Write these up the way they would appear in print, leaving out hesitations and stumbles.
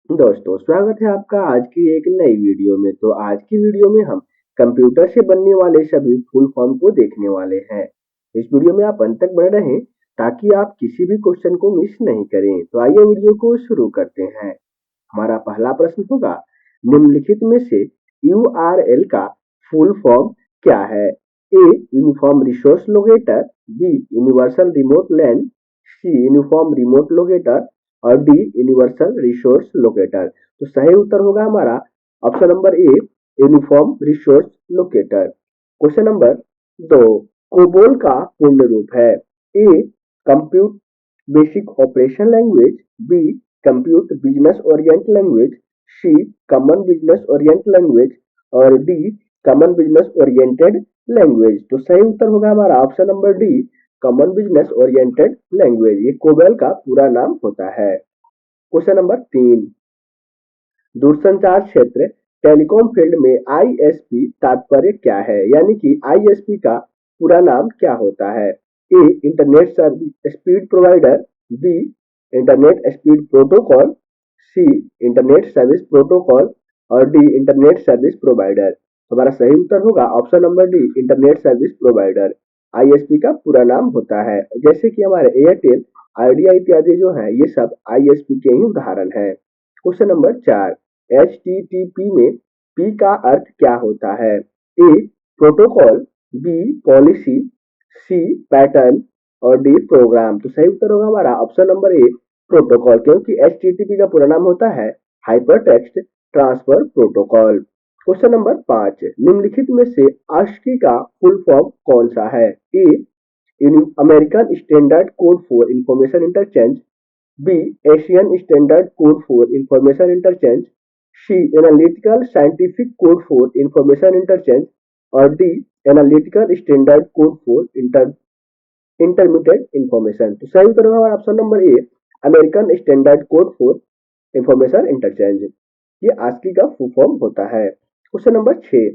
दोस्तों स्वागत है आपका आज की एक नई वीडियो में। तो आज की वीडियो में हम कंप्यूटर से बनने वाले सभी फुल फॉर्म को देखने वाले हैं। इस वीडियो में आप अंत तक बने रहें ताकि आप किसी भी क्वेश्चन को मिस नहीं करें। तो आइए वीडियो को शुरू करते हैं। हमारा पहला प्रश्न होगा, निम्नलिखित में से URL का फुल फॉर्म क्या है? A uniform resource locator, B universal remote LAN, C uniform remote locator और डी यूनिवर्सल रिसोर्स लोकेटर। तो सही उत्तर होगा हमारा option number A uniform resource locator. Question number 2, COBOL का पूर्ण रूप है? A compute basic operation language, B compute business orient language, C common business orient language और D common business oriented language. तो सही उत्तर होगा हमारा option number D common business oriented language. ये कोबेल का पूरा नाम होता है। क्वेश्चन नंबर 3, दूरसंचार क्षेत्र टेलीकॉम फील्ड में आईएसपी तात्पर्य क्या है? यानी कि आईएसपी का पूरा नाम क्या होता है? A internet service speed provider, B internet speed protocol, C internet service protocol और डी इंटरनेट सर्विस प्रोवाइडर। हमारा सही उत्तर होगा option number D internet service provider. ISP का पूरा नाम होता है। जैसे कि हमारे एयरटेल, आइडिया इत्यादि जो है ये सब आईएसपी के ही उदाहरण है। क्वेश्चन नंबर 4, HTTP में P का अर्थ क्या होता है? A protocol, B policy, C pattern और डी प्रोग्राम। तो सही उत्तर होगा हमारा ऑप्शन नंबर ए प्रोटोकॉल, क्योंकि HTTP का पूरा नाम होता है hyper text transfer protocol. Question number 5, निम्नलिखित में से ASCII का फुल फॉर्म कौन सा है? A American standard code for information interchange, B Asian standard code for information interchange, C analytical scientific code for information interchange और D analytical standard code for intermediate information. तो सही उत्तर होगा option number A American standard code for information interchange. ये ASCII का full form होता है। Question number 6,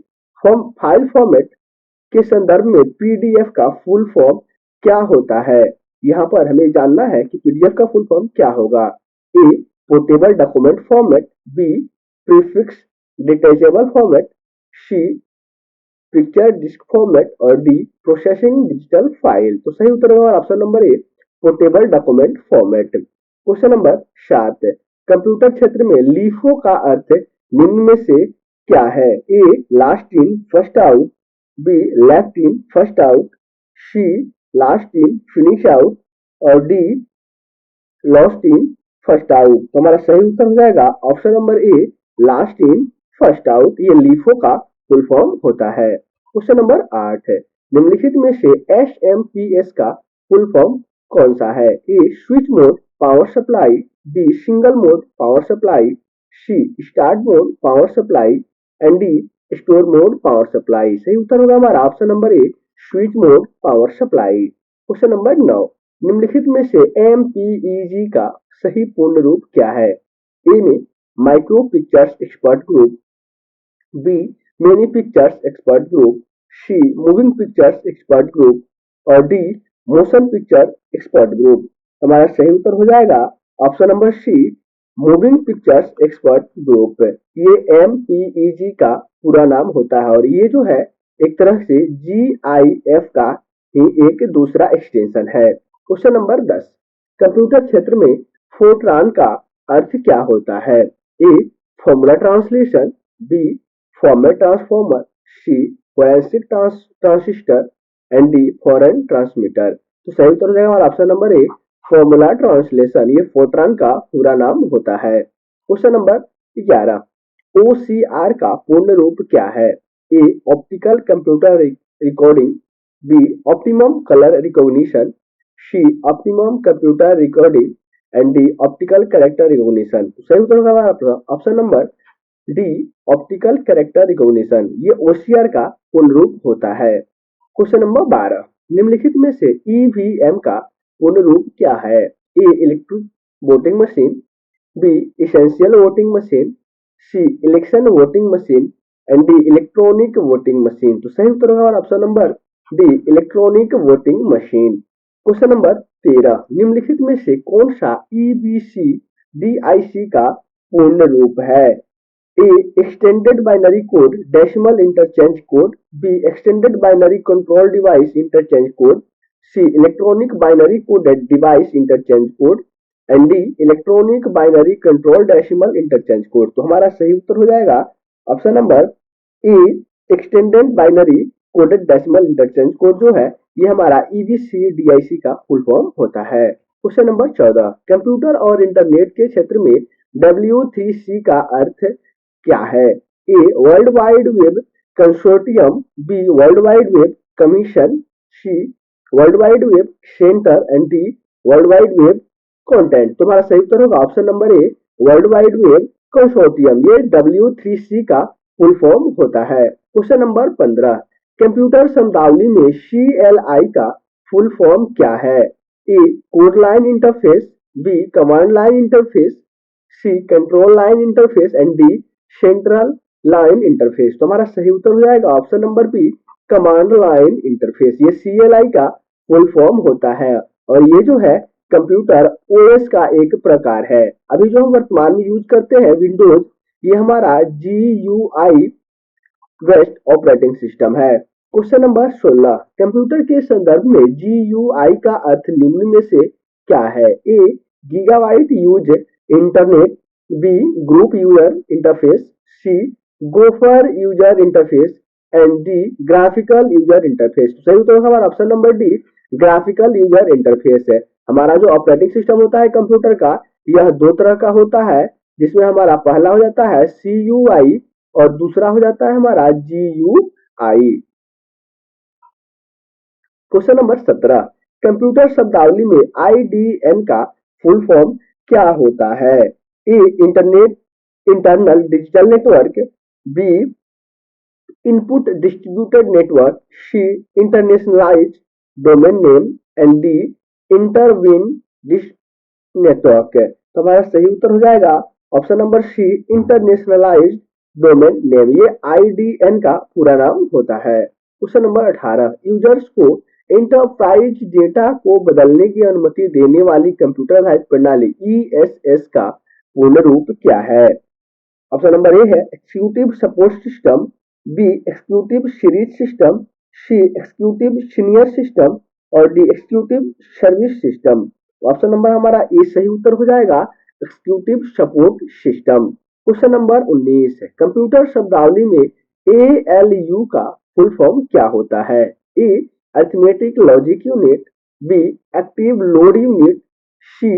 form file format के संदर्भ में पीडीएफ का फुल फॉर्म क्या होता है? यहाँ पर हमें जानना है कि पीडीएफ का फुल फॉर्म क्या होगा। A portable document format, B prefix detachable format, C picture disk format और डी प्रोसेसिंग डिजिटल फाइल। तो सही उत्तर होगा option number A portable document format. Question number 7, computer क्षेत्र में लीफो का अर्थ निम्न में से क्या है? A last in first out, B left in first out, C last in finish out और D lost in first out. तो हमारा सही उत्तर हो जाएगा option number A last in first out. ये लीफो का फुल फॉर्म होता है। क्वेश्चन नंबर 8 है, निम्नलिखित में से एसएमपीएस का फुल फॉर्म कौन सा है? A switch mode power supply, B single mode power supply, C start mode power supply and D store mode power supply. सही उत्तर होगा हमारा option number A switch mode power supply. Question number 9, निम्नलिखित में से एमपीईजी का सही पूर्ण रूप क्या है? ए में micro pictures expert group, B many pictures expert group, C moving pictures expert group और D motion picture expert group. हमारा सही उत्तर हो जाएगा option number C moving pictures expert group. ये एमपीईजी का पूरा नाम होता है और ये जो है एक तरह से जीआईएफ का ही एक दूसरा एक्सटेंशन है। क्वेश्चन नंबर 10, कंप्यूटर क्षेत्र में फोर्ट्रान का अर्थ क्या होता है? A formula translation, B format transformer, C forensic transistor and D foreign transmitter. तो सही उत्तर हो जाएगा हमारा option number A formula translation. ये फोर्ट्रान का पूरा नाम होता है। क्वेश्चन नंबर 11, OCR का पूर्ण रूप क्या है? A optical computer recording, B optimum colour recognition, C optimum computer recording and D optical character recognition. सही उत्तर होगा हमारा option number D optical character recognition. ये OCR का पूर्ण रूप होता है। क्वेश्चन नंबर 12, निम्नलिखित में से ईवीएम का पूर्ण रूप क्या है? A electric voting machine, B essential voting machine, C election voting machine and D electronic voting machine. तो सही उत्तर होगा option number D electronic voting machine. Question number 13, निम्नलिखित में से कौन सा EBC DIC का पूर्ण रूप है? A extended binary code decimal interchange code, B extended binary control device interchange code, C electronic binary coded device interchange code and D electronic binary control decimal interchange code. तो हमारा सही उत्तर हो जाएगा option number A extended binary coded decimal interchange code जो है ये हमारा EBCDIC का फुल फॉर्म होता है। क्वेश्चन नंबर 14, कंप्यूटर और इंटरनेट के क्षेत्र में W3C का अर्थ क्या है? A world wide web consortium, B world wide web commission, C world wide web centre and D world wide web content. तुम्हारा सही उत्तर होगा option number A world wide web consortium. ये W3C का फुल फॉर्म होता है। Question number 15, computer शब्दावली में CLI का फुल फॉर्म क्या है? A code line interface, B command line interface, C control line interface and D central line interface. तो हमारा सही उत्तर हो जाएगा option number B command line interface. ये CLI का फुल फॉर्म होता है और ये जो है कंप्यूटर OS का एक प्रकार है। अभी जो हम वर्तमान में यूज करते हैं विंडोज, ये हमारा GUI बेस्ड ऑपरेटिंग सिस्टम है। क्वेश्चन नंबर 16, कंप्यूटर के संदर्भ में GUI का अर्थ निम्न में से क्या है? A gigabyte use internet, B group user interface, C gopher user interface and D graphical user interface. सही उत्तर हमारा option number D graphical user interface है। हमारा जो ऑपरेटिंग सिस्टम होता है कंप्यूटर का यह दो तरह का होता है, जिसमें हमारा पहला हो जाता है CUI और दूसरा हो जाता है हमारा GUI। क्वेश्चन नंबर 17, कंप्यूटर शब्दावली में IDN का फुल फॉर्म क्या होता है? A internet internal digital network, B input distributed network, C internationalised domain name and D intervene network. तो हमारा सही उत्तर हो जाएगा option number C internationalised domain name. ये IDN का पूरा नाम होता है। क्वेश्चन नंबर 18, यूजर्स को एंटरप्राइज डेटा को बदलने की अनुमति देने वाली कंप्यूटर आधारित प्रणाली ESS का पूर्ण रूप क्या है? ऑप्शन नंबर ए है executive support system, B executive series system, C executive senior system और D executive service system. Option number हमारा ए सही उत्तर हो जाएगा executive support system. Question number 19 है, कंप्यूटर शब्दावली में ALU का फुल फॉर्म क्या होता है? A arithmetic logic unit, B active load unit, C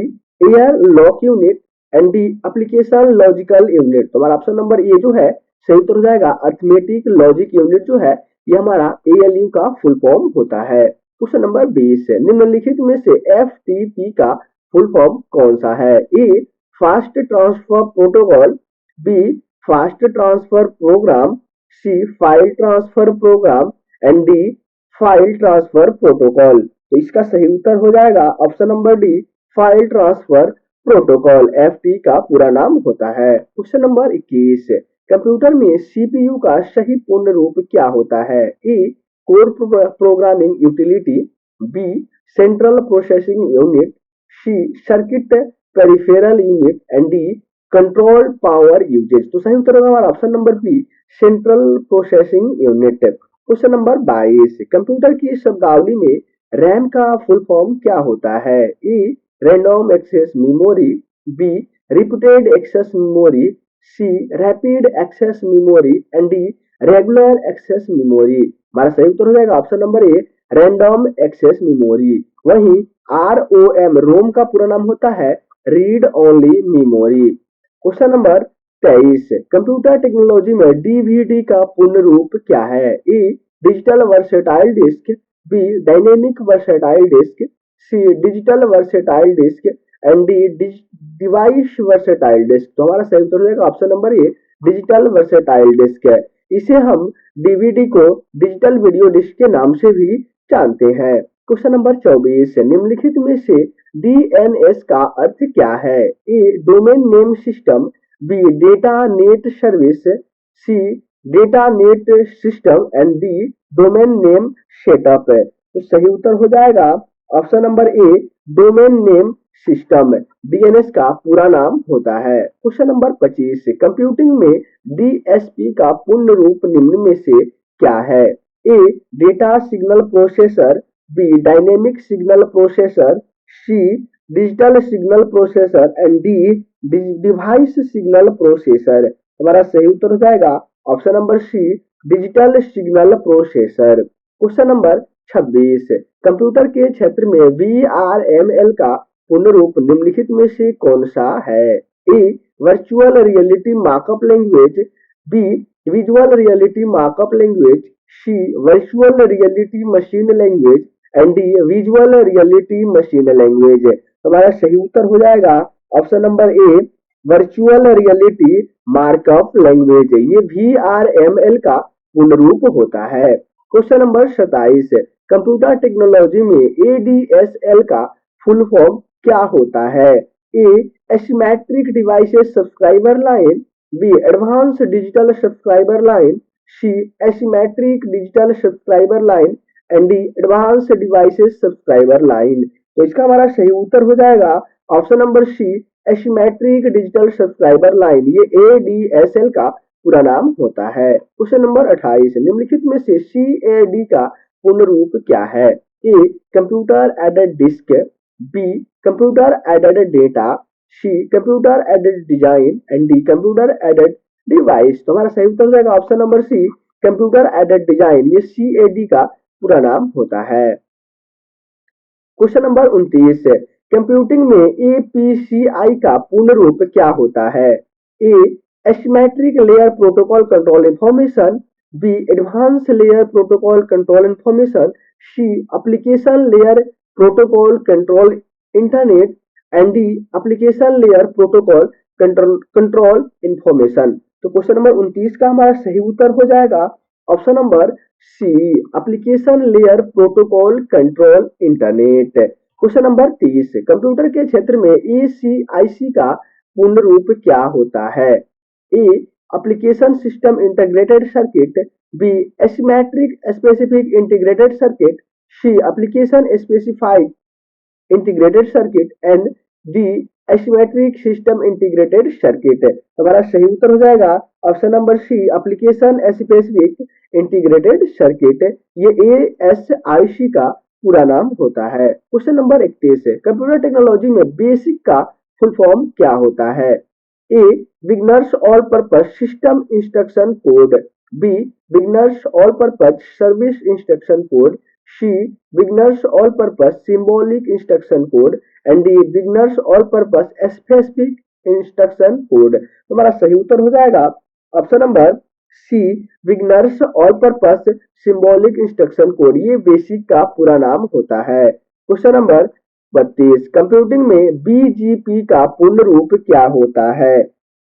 air lock unit and D application logical unit. तो हमारा ऑप्शन नंबर ए जो है सही उत्तर हो जाएगा अरिथमेटिक लॉजिक यूनिट जो है ये हमारा ALU का फुल फॉर्म होता है। क्वेश्चन नंबर 20 है, निम्नलिखित में से FTP का फुल फॉर्म कौन सा है? A fast transfer protocol, B fast transfer program, C file transfer program and D file transfer protocol. तो इसका सही उत्तर हो जाएगा option number D file transfer protocol. FT का पूरा नाम होता है। क्वेश्चन नंबर 21, कंप्यूटर में CPU का सही पूर्ण रूप क्या होता है? A core programming utility, B central processing unit, C circuit peripheral unit and D control power usage. तो सही उत्तर होगा हमारा option number B central processing unit. Question number 22, computer की शब्दावली में रैम का फुल फॉर्म क्या होता है? A random access memory, B repeated access memory, C rapid access memory and D regular access memory. हमारा सही उत्तर हो जाएगा option number A random access memory. वहीं ROM रोम का पूरा नाम होता है read only memory. Question number 23, computer technology में DVD का पूर्ण रूप क्या है? A digital versatile disc, B dynamic versatile disc, C digital versatile disc and D device versatile disc. तो हमारा सही उत्तर हो जाएगा option number A digital versatile disc है। इसे हम DVD को डिजिटल वीडियो डिस्क के नाम से भी जानते हैं। क्वेश्चन नंबर 24, निम्नलिखित में से DNS का अर्थ क्या है? A domain name system, B data net service, C data net system and D domain name setup. तो सही उत्तर हो जाएगा option number A domain name system, DNS का पूरा नाम होता है। क्वेश्चन नंबर 25, कंप्यूटिंग में डीएसपी का पूर्ण रूप निम्न में से क्या है? A data signal processor, B dynamic signal processor, C digital signal processor and D device signal processor. हमारा सही उत्तर हो जाएगा option number C digital signal processor. Question number 26, computer के क्षेत्र में वीआरएमएल का पूर्ण रूप निम्नलिखित में से कौन सा है? A virtual reality markup language, B visual reality markup language, C virtual reality machine language and D visual reality machine language. हमारा सही उत्तर हो जाएगा option number A virtual reality markup language. ये वीआरएमएल का पूर्ण रूप होता है। क्वेश्चन नंबर 27, कंप्यूटर टेक्नोलॉजी में एडीएसएल का फुल फॉर्म क्या होता है? A asymmetric devices subscriber line, B advance digital subscriber line, C asymmetric digital subscriber line and D advance devices subscriber line. तो इसका हमारा सही उत्तर हो जाएगा option number C asymmetric digital subscriber line. ये एडीएसएल का पूरा नाम होता है। क्वेश्चन नंबर 28, निम्नलिखित में से सीएडी का पूर्ण रूप क्या है? A computer aided disk, B computer aided data, C computer aided design and D computer aided device. तो हमारा सही उत्तर हो जाएगा option number C computer aided design. ये सीएडी का पूरा नाम होता है। क्वेश्चन नंबर 29, कंप्यूटिंग में एपीसीआई का पूर्ण रूप क्या होता है? A asymmetric layer protocol control information, B advance layer protocol control information, C application layer protocol control internet and D application layer protocol control information. तो क्वेश्चन नंबर 29 का हमारा सही उत्तर हो जाएगा option number C application layer protocol control internet. Question number 30, computer के क्षेत्र में एसीआईसी का पूर्ण रूप क्या होता है? A application system integrated circuit, B asymmetric specific integrated circuit, C application specified integrated circuit and D asymmetric system integrated circuit. हमारा सही उत्तर हो जाएगा option number C application specific integrated circuit. ये एएसआईसी का पूरा नाम होता है। क्वेश्चन नंबर 31, कंप्यूटर टेक्नोलॉजी में बेसिक का फुल फॉर्म क्या होता है? A beginners all purpose system instruction code, B beginners all purpose service instruction code, C beginners all purpose symbolic instruction code and D beginners all purpose specific instruction code. हमारा सही उत्तर हो जाएगा option number C beginners all purpose symbolic instruction code. ये BASIC का पूरा नाम होता है। क्वेश्चन नंबर 32, कंप्यूटिंग में बीजीपी का पूर्ण रूप क्या होता है?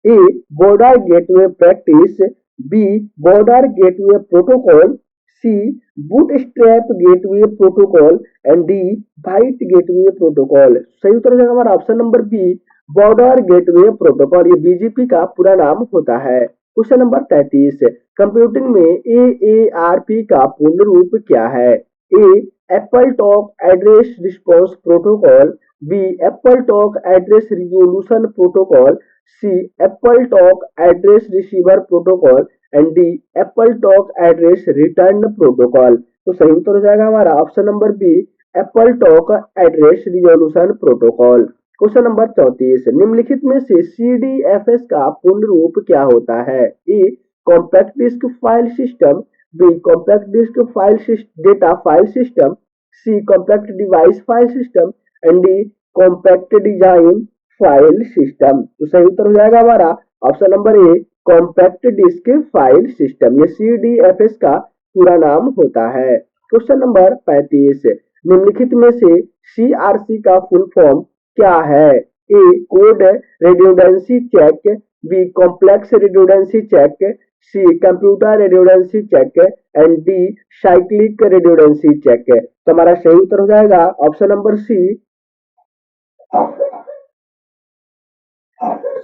A border gateway practice, B border gateway protocol, C bootstrap gateway protocol and D byte gateway protocol. सही उत्तर हो जाएगा हमारा option number B border gateway protocol. ये बीजीपी का पूरा नाम होता है। क्वेश्चन नंबर 33, कंप्यूटिंग में एएआरपी का पूर्ण रूप क्या है? A AppleTalk address response protocol, B AppleTalk address resolution protocol, C AppleTalk address receiver protocol and D AppleTalk address return protocol. तो सही उत्तर हो जाएगा हमारा option number B AppleTalk address resolution protocol. Question number 34, निम्नलिखित में से सीडीएफएस का पूर्ण रूप क्या होता है? A compact disk file system, B compact disk file data file system, C compact device file system and D compact design file system. तो सही उत्तर हो जाएगा हमारा option number A compact disk file system. ये सीडीएफएस का पूरा नाम होता है। क्वेश्चन नंबर 35, निम्नलिखित में से सीआरसी का फुल फॉर्म क्या है? A code redundancy check, B complex redundancy check, C computer redundancy check and D cyclic redundancy check. तो हमारा सही उत्तर हो जाएगा ऑप्शन नंबर सी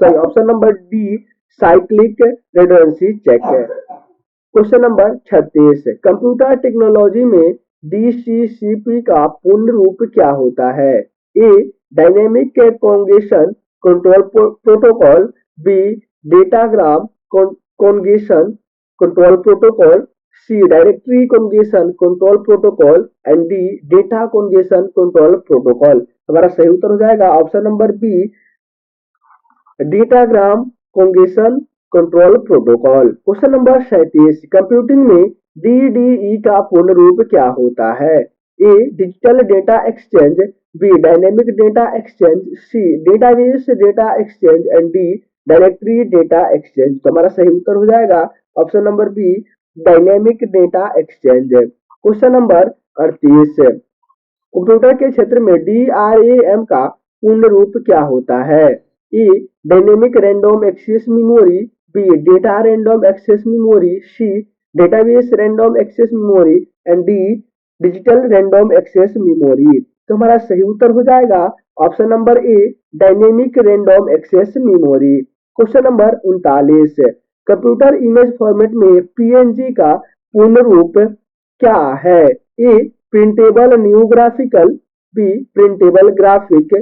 सही option number D cyclic redundancy check है। क्वेश्चन नंबर 36, कंप्यूटर टेक्नोलॉजी में DCCP का पूर्ण रूप क्या होता है? A dynamic congestion control protocol, B datagram congestion control protocol, C directory congestion control protocol and D data congestion control protocol. हमारा सही उत्तर हो जाएगा option number B datagram congestion control protocol. Question number 37 computing में DDE का पूर्ण रूप क्या होता है? A digital data exchange, B dynamic data exchange, C database data exchange and D directory data exchange. तो हमारा सही उत्तर हो जाएगा option number B dynamic data exchange. Question number 38 computer के क्षेत्र में DRAM का पूर्ण रूप क्या होता है? A dynamic random access memory, B data random access memory, C database random access memory and D digital random access memory. तो हमारा सही उत्तर हो जाएगा option number A dynamic random access memory. Question number 39 computer image format में PNG का पूर्ण रूप क्या है? A printable new graphical, B printable graphic,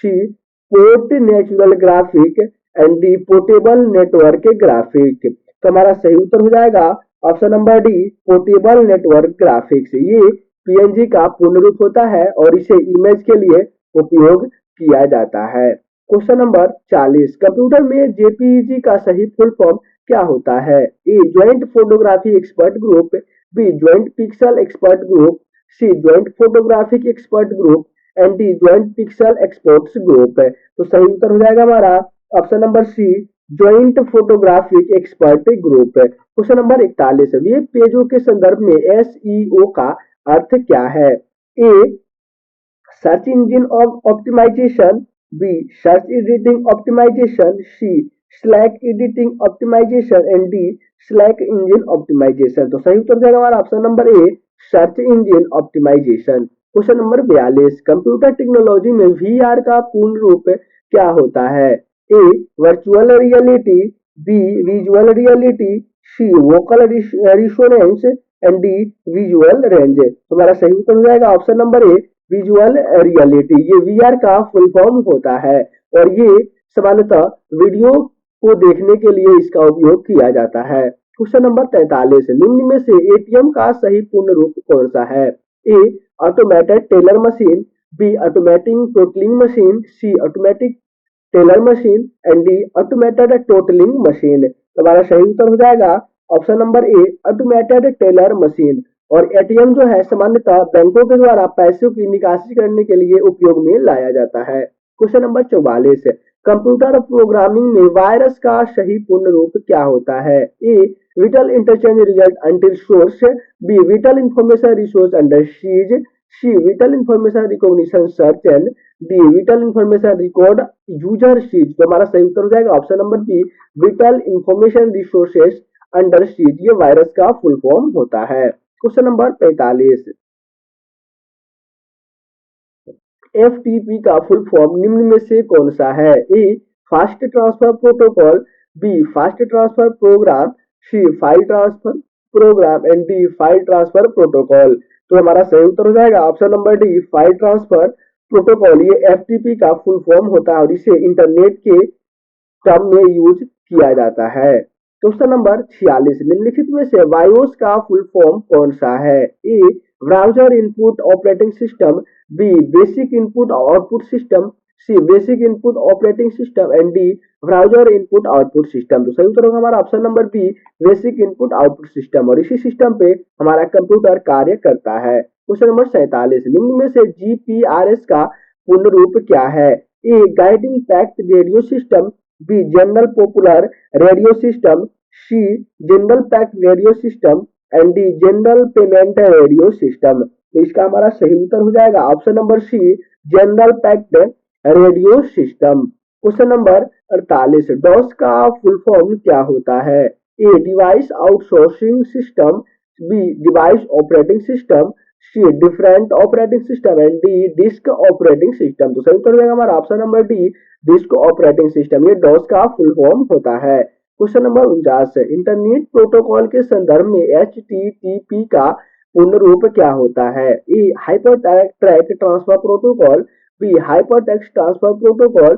C port natural graphic and D portable network graphic. तो हमारा सही उत्तर हो जाएगा option number D portable network graphics. ये PNG का पूर्ण रूप होता है और इसे इमेज के लिए उपयोग किया जाता है। क्वेश्चन नंबर 40 कंप्यूटर में JPEG का सही फुल फॉर्म क्या होता है? A joint photography expert group, B joint pixel expert group, C joint photographic expert group and D joint pixel experts group है। तो सही उत्तर हो जाएगा हमारा option number C joint photographic expert group है। क्वेश्चन नंबर 41 वेब पेजों के संदर्भ में SEO का अर्थ क्या है? A search engine optimisation, B search editing optimisation, C slack editing optimisation and D slack engine optimisation. तो सही उत्तर जाएगा हमारा option number A search engine optimisation. Question number 42 computer technology में VR का पूर्ण रूप क्या होता है? A virtual reality, B visual reality, C vocal resonance and D visual range. हमारा सही उत्तर हो जाएगा option number A visual reality. ये VR का फुल फॉर्म होता है और ये सामान्यतः वीडियो को देखने के लिए इसका उपयोग किया जाता है। क्वेश्चन नंबर 43 निम्न में से ATM का सही पूर्ण रूप कौन सा है? A automated teller machine, B automatic totalling machine, C automatic teller machine and D automated totalling machine. हमारा सही उत्तर हो जाएगा option number A automated teller machine. और ATM जो है सामान्यतः बैंकों के द्वारा पैसों की निकासी करने के लिए उपयोग में लाया जाता है। क्वेश्चन नंबर 44 कंप्यूटर प्रोग्रामिंग में वायरस का सही पूर्ण रूप क्या होता है? A vital interchange result until source, B vital information resource under seize, C vital information recognition search and D vital information record user seize. तो हमारा सही उत्तर हो जाएगा option number B vital information resources under seize. ये virus का full form होता है। क्वेश्चन नंबर 45 FTP का फुल फॉर्म निम्न में से कौन सा है? A fast transfer protocol, B fast transfer program, C file transfer program and D file transfer protocol. तो हमारा सही उत्तर हो जाएगा option number D file transfer protocol. ये FTP का फुल फॉर्म होता है और इसे इंटरनेट के टर्म में यूज किया जाता है। क्वेश्चन नंबर 46 निम्नलिखित में से बायोस का फुल फॉर्म कौन सा है? A browser input operating system, B basic input output system, C basic input operating system and D browser input output system. तो सही उत्तर होगा हमारा option number B basic input output system और इसी सिस्टम पे हमारा कंप्यूटर कार्य करता है। क्वेश्चन नंबर 47 निम्न में से GPRS का पूर्ण रूप क्या है? A guiding pact radio system, B general popular radio system, C general pact radio system and D general payment radio system. तो इसका हमारा सही उत्तर हो जाएगा option number C general pact radio system. Question number 48 DOS का full form क्या होता है? A device outsourcing system, B device operating system, C different operating system and D disk operating system. तो सही उत्तर हो जाएगा हमारा option number D disk operating system. ये डॉस का फुल फॉर्म होता है। क्वेश्चन नंबर 49 इंटरनेट प्रोटोकॉल के संदर्भ में HTTP का पूर्ण रूप क्या होता है? A hyper track transfer protocol, B hypertext transfer protocol,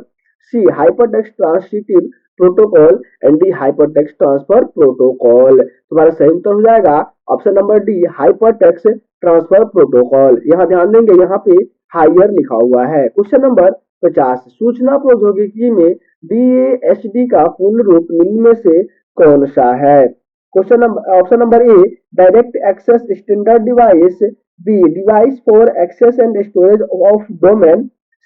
C hypertext translative protocol and D hypertext transfer protocol. तुम्हारा सही उत्तर हो जाएगा option number D hypertext transfer protocol. यहाँ ध्यान देंगे, यहाँ पे हायर लिखा हुआ है। क्वेश्चन नंबर 50, सूचना प्रौद्योगिकी में डीएएचडी का पूर्ण रूप निम्न में से कौन सा है? Question number option number A direct access standard device, B device for access and storage of domain,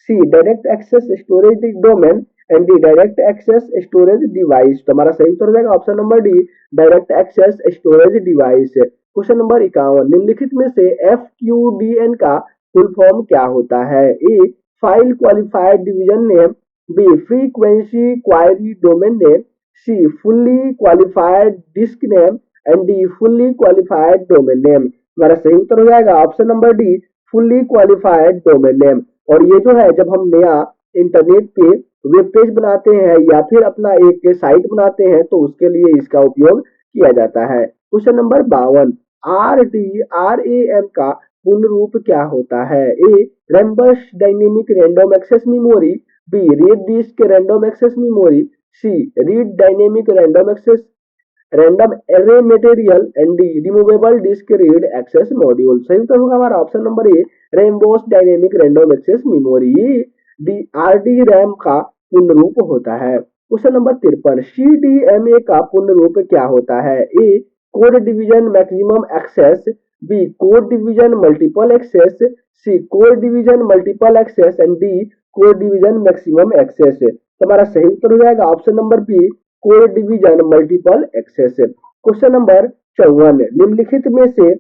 C direct access storage domain and D direct access storage device. तो हमारा सही उत्तर हो जाएगा option number D direct access storage device. Question number 51, निम्नलिखित में से FQDN का फुल फॉर्म क्या होता है? A file qualified division name, B frequency query domain name, C fully qualified disk name and D fully qualified domain name. हमारा सही उत्तर हो जाएगा option number D fully qualified domain name. और ये जो है जब हम नया इंटरनेट पे वेब पेज बनाते हैं या फिर अपना एक साइट बनाते हैं तो उसके लिए इसका उपयोग किया जाता है। क्वेश्चन नंबर 52, RDRAM का पूर्ण रूप क्या होता है? A Rambus dynamic random access memory, B read disk random access memory, C read dynamic random access random array material and D removable disk read access module. सही उत्तर होगा हमारा option number A Rambus dynamic random access memory. D RAM का पूर्ण रूप होता है। Question number 53, CDMA का पूर्ण रूप क्या होता है? A code division maximum access, B code division multiple access, C code division multiple access and D code division maximum access. तो हमारा सही उत्तर हो जाएगा option number B code division multiple access. Question number 54, निम्नलिखित में से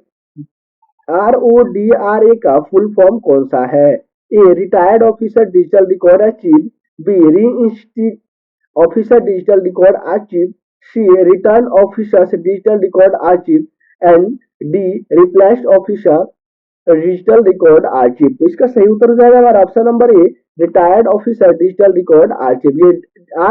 RODRA का फुल फॉर्म कौन सा है? A retired officer digital record achieve, B re officer digital record archive, C return officers digital record archive and D replaced officer digital record archive. तो इसका सही उत्तर हो जाएगा हमारा option number A retired officer digital record archive. ये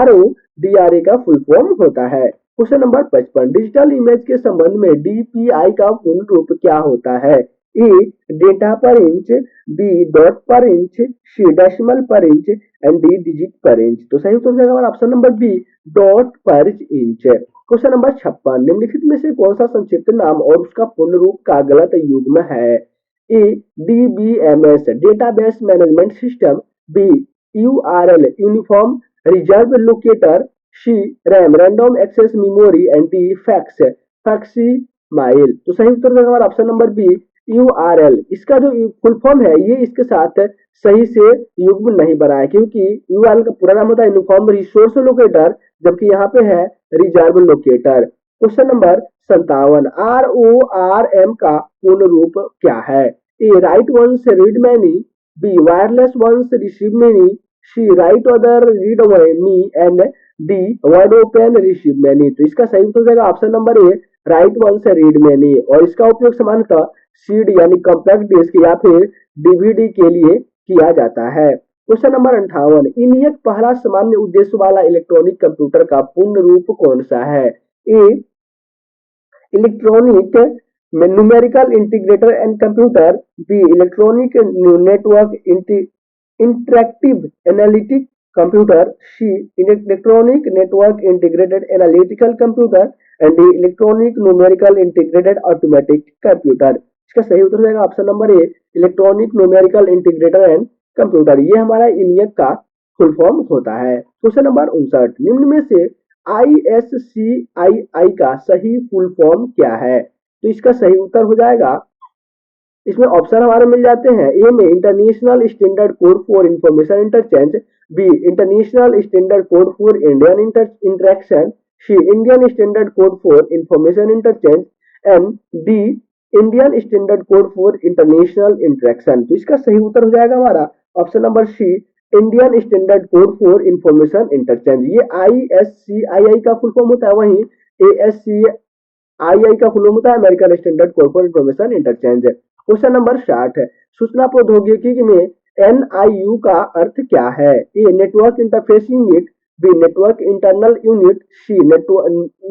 RODRA का full form होता है। क्वेश्चन नंबर 55, डिजिटल इमेज के संबंध में DPI का पूर्ण रूप क्या होता है? ए डेटा पर इंच, बी डॉट पर इंच, सी डेसिमल पर इंच एंड डी डिजिट पर इंच। तो सही उत्तर हो जाएगा हमारा ऑप्शन नंबर बी डॉट पर इंच। क्वेश्चन नंबर 56, निम्नलिखित में से कौन सा संक्षिप्त नाम और उसका पूर्ण रूप का गलत युग्म है? A DBMS database management system, B URL uniform reserve locator, C RAM random access memory and D facsimile. तो सही उत्तर होगा हमारा ऑप्शन नंबर बी URL। इसका जो फुल फॉर्म है ये इसके साथ सही से युग्म नहीं बना है क्योंकि URL का पूरा नाम होता है यूनिफॉर्म रिसोर्स लोकेटर, जबकि यहाँ पे है reserve locator. Question number 57, RORM का पूर्ण रूप क्या है? A write once read many, B wireless once receive many, C write other read me and D word open receive many. तो इसका सही उत्तर हो जाएगा option number A write once read many. और इसका उपयोग सामान्यतः सीडी यानी कॉम्पैक्ट डिस्क या फिर डीवीडी के लिए किया जाता है। क्वेश्चन नंबर 58, इनियक पहला सामान्य उद्देश्य वाला इलेक्ट्रॉनिक कंप्यूटर का पूर्ण रूप कौन सा है? A electronic numerical integrator and computer, B electronic network interactive analytic computer, C electronic network integrated analytical computer and D electronic numerical integrated automatic computer. इसका सही उत्तर हो जाएगा option number A electronic numerical integrator and computer. ये हमारा ENIAC का full form होता है। क्वेश्चन नंबर 59, निम्न में से ISCII का सही फुल फॉर्म क्या है? तो इसका सही उत्तर हो जाएगा, इसमें ऑप्शन हमारे मिल जाते हैं। ए में international standard code for information interchange, B international standard code for Indian interaction, C Indian standard code for information interchange and D Indian standard code for international interaction. तो इसका सही उत्तर हो जाएगा हमारा option number C Indian standard code for information interchange. ये ISCII का full form होता है, वहीं ASCII का फुल फॉर्म होता है American standard code for information interchange. Question number 60 है, सूचना प्रौद्योगिकी में NIU का अर्थ क्या है? A network interface unit, B network internal unit, C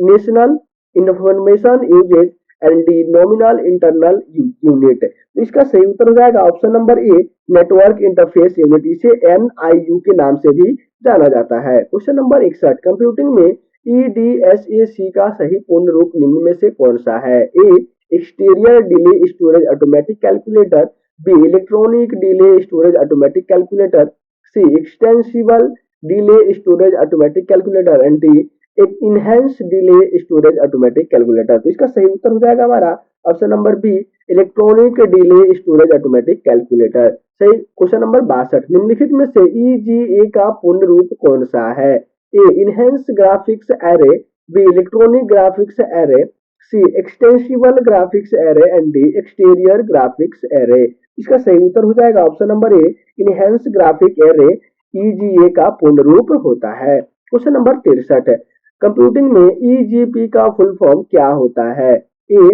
national information usage and D nominal internal unit. तो इसका सही उत्तर हो जाएगा option number A, network interface unit. इसे एनआईयू के नाम से भी जाना जाता है। क्वेश्चन नंबर 61, कंप्यूटिंग में ईडीएसएसी का सही पूर्ण रूप निम्न में से कौन सा है? A, exterior delay storage automatic calculator, B, electronic delay storage automatic calculator, C, extensible delay storage automatic calculator and D, एक enhance delay storage automatic calculator. तो इसका सही उत्तर हो जाएगा हमारा option number B, electronic delay storage automatic calculator. सही। Question number 62, निम्नलिखित में से ईजीए का पूर्ण रूप कौन सा है? A, enhance graphics array, B, electronic graphics array, C, extensible graphics array and D, exterior graphics array. इसका सही उत्तर हो जाएगा option number A, enhance graphic array EGA का पूर्ण रूप होता है। क्वेश्चन नंबर 63, कंप्यूटिंग में ईजीपी का फुल फॉर्म क्या होता है? A,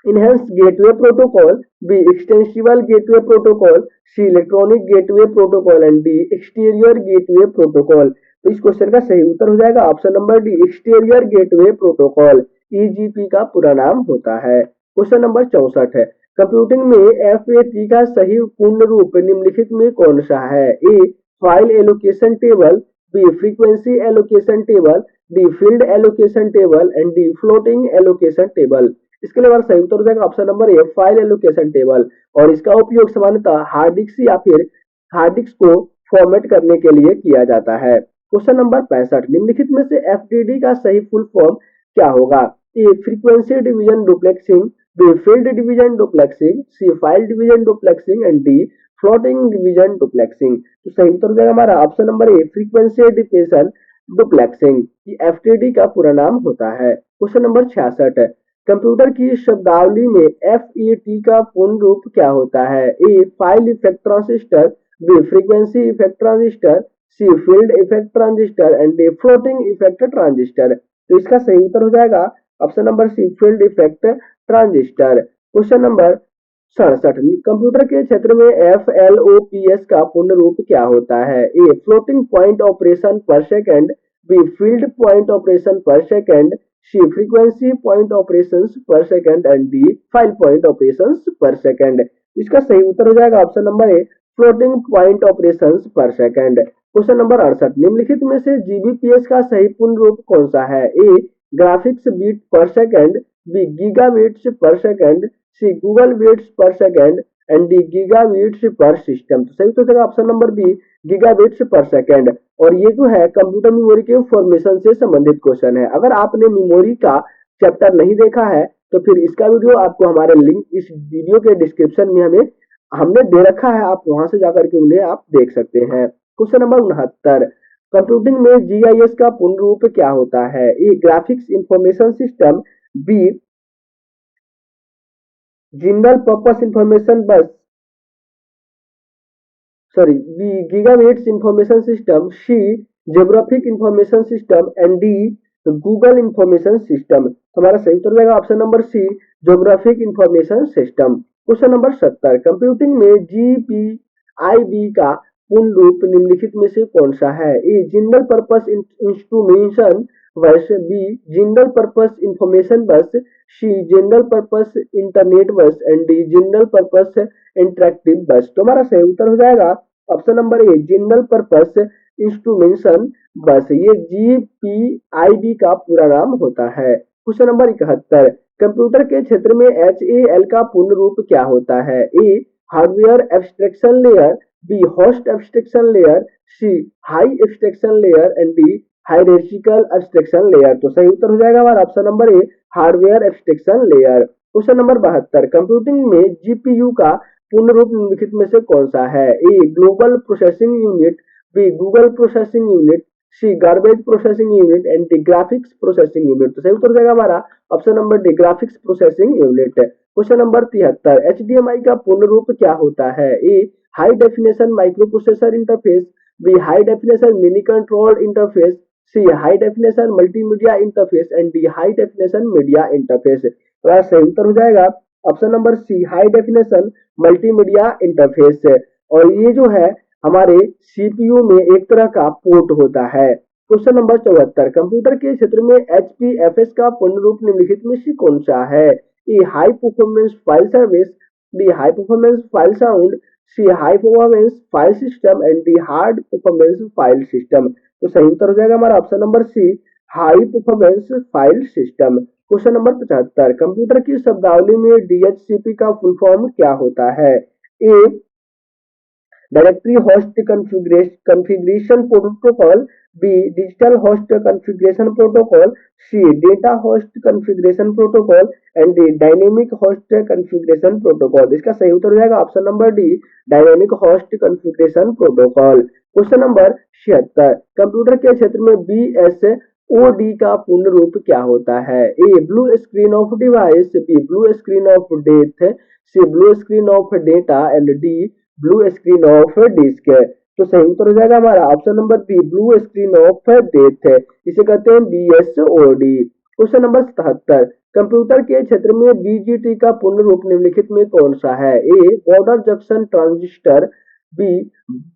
enhance gateway protocol, B, extensible gateway protocol, C, electronic gateway protocol and D, exterior gateway protocol. तो इस क्वेश्चन का सही उत्तर हो जाएगा option number D, exterior gateway protocol EGP का पूरा नाम होता है। क्वेश्चन नंबर 64 है, कंप्यूटिंग में एफएटी का सही पूर्ण रूप निम्नलिखित में कौन सा है? A, file allocation table, B, frequency allocation table, D, field allocation table and D, floating allocation table. इसके लिए हमारा सही उत्तर हो जाएगा option number A, file allocation table. और इसका उपयोग सामान्यतः हार्ड डिस्क या फिर हार्ड डिस्क को फॉर्मेट करने के लिए किया जाता है। क्वेश्चन नंबर 65, निम्नलिखित में से एफडीडी का सही फुल फॉर्म क्या होगा? A, frequency division duplexing, B, field division duplexing, C, file division duplexing and D, floating division duplexing. तो सही उत्तर हो जाएगा हमारा option number A, frequency division duplexing. FTD का पूरा नाम होता है। क्वेश्चन नंबर 66 है, कंप्यूटर की शब्दावली में एफईटी का पूर्ण रूप क्या होता है? A, file effect transistor, B, frequency effect transistor, C, field effect transistor and D, floating effect transistor. तो इसका सही उत्तर हो जाएगा option number C, field effect transistor. Question number 67, computer के क्षेत्र में एफएलओपीएस का पूर्ण रूप क्या होता है? A, floating point operation per second, B, field point operation per second, C, frequency point operations per second and D, file point operations per second. इसका सही उत्तर हो जाएगा option number A, floating point operations per second. Question number 68, निम्नलिखित में से GBPS का सही पूर्ण रूप कौन सा है? A, graphics beat per second, B, gigabits per second, C, Google bits per second and D, gigabits per system. तो सही उत्तर हो जाएगा option number B, gigabits per second. और ये जो है कंप्यूटर मेमोरी के फॉर्मेशन से संबंधित क्वेश्चन है। अगर आपने मेमोरी का चैप्टर नहीं देखा है तो फिर इसका वीडियो आपको हमारे लिंक इस वीडियो के डिस्क्रिप्शन में हमने दे रखा है, आप वहां से जाकर के उन्हें आप देख सकते हैं। क्वेश्चन नंबर 69, कंप्यूटिंग में जीआईएस का पूर्ण रूप क्या होता है? A, graphics information system, B, general purpose information bus sorry B, gigabits information system, C, geographic information system and D, Google information system. हमारा सही उत्तर हो जाएगा option number C, geographic information system. Question number 70, computing में GPIB का पूर्ण रूप निम्नलिखित में से कौन सा है? ए, जनरल पर्पस इंस्ट्रूमेंटेशन बस, बी, जनरल पर्पस इंफॉर्मेशन बस, सी, जनरल पर्पस इंटरनेट बस and D, general purpose interactive बस। तो हमारा सही उत्तर हो जाएगा ऑप्शन नंबर ए, जनरल पर्पस इंस्ट्रूमेंटेशन बस। ये जीपीआईबी का पूरा नाम होता है। क्वेश्चन नंबर 71, कंप्यूटर के क्षेत्र में एचएएल का पूर्ण रूप क्या होता है? A, hardware abstraction layer, B, host abstraction layer, C, high abstraction layer and D, hierarchical abstraction layer. तो सही उत्तर हो जाएगा हमारा option number A, hardware abstraction layer. Question number 72, computing में जीपीयू का पूर्ण रूप निम्नलिखित में से कौन सा है? A, global processing unit, B, Google processing unit, C, garbage processing unit and D, graphics processing unit. तो सही उत्तर हो जाएगा हमारा option number D, graphics processing unit. Question number 73, HDMI का पूर्ण रूप क्या होता है? A, high definition micro processor interface, B, high definition mini control interface, C, high definition multimedia interface and D, high definition media interface. तो सही उत्तर हो जाएगा option number C, high definition multimedia interface. और ये जो है हमारे सीपीयू में एक तरह का पोर्ट होता है। क्वेश्चन नंबर 74 कंप्यूटर के क्षेत्र में HPFS का पूर्ण रूप निम्नलिखित में से कौन सा है? A high performance file service, B high performance file sound, C high performance file system and D hard performance file system. तो सही उत्तर हो जाएगा हमारा option number C, high performance file system. Question number 75 computer की शब्दावली में DHCP का फुल फॉर्म क्या होता है? A directory host configuration protocol, B digital host configuration protocol, C data host configuration protocol and D dynamic host configuration protocol. इसका सही उत्तर हो जाएगा option number D, dynamic host configuration protocol. Question number 76 computer के क्षेत्र में BSOD का पूर्ण रूप क्या होता है? A blue screen of device, B blue screen of death, C blue screen of data and D blue screen of disk. तो सही उत्तर हो जाएगा हमारा option number B, blue screen of death. इसे कहते हैं BSOD। क्वेश्चन नंबर 77 कंप्यूटर के क्षेत्र में BGT का पूर्ण रूप निम्नलिखित में कौन सा है? A border junction transistor, B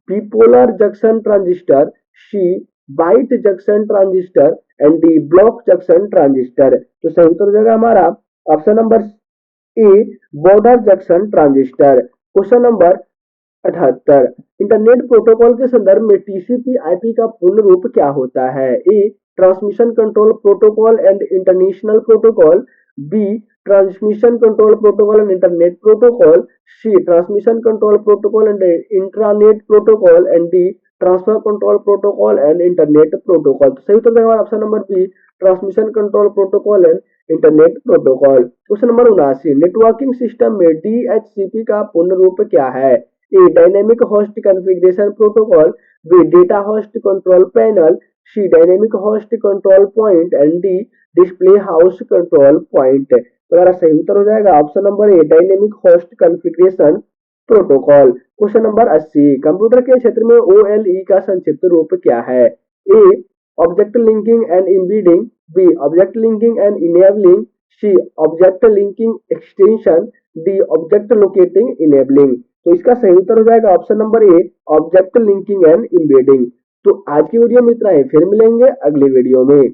bipolar junction transistor, C byte junction transistor and D block junction transistor. तो सही उत्तर हो जाएगा हमारा option number A, border junction transistor. Question number 78 internet protocol के संदर्भ में TCP/IP का पूर्ण रूप क्या होता है? A transmission control protocol and international protocol, B transmission control protocol and internet protocol, C transmission control protocol and intranet protocol and D transfer control protocol and internet protocol. तो सही उत्तर है option number B, transmission control protocol and internet protocol. Question number 79 networking system में DHCP का पूर्ण रूप क्या है? A dynamic host configuration protocol, B data host control panel, C dynamic host control point and D display house control point. तो हमारा सही उत्तर हो जाएगा option number A, dynamic host configuration protocol. Question number 80 computer के क्षेत्र में OLE का संक्षिप्त रूप क्या है? A object linking and embedding, B object linking and enabling, C object linking extension, D object locating enabling. तो इसका सही उत्तर हो जाएगा option number A, object linking and embedding. तो आज की वीडियो में इतना ही, फिर मिलेंगे अगली वीडियो में।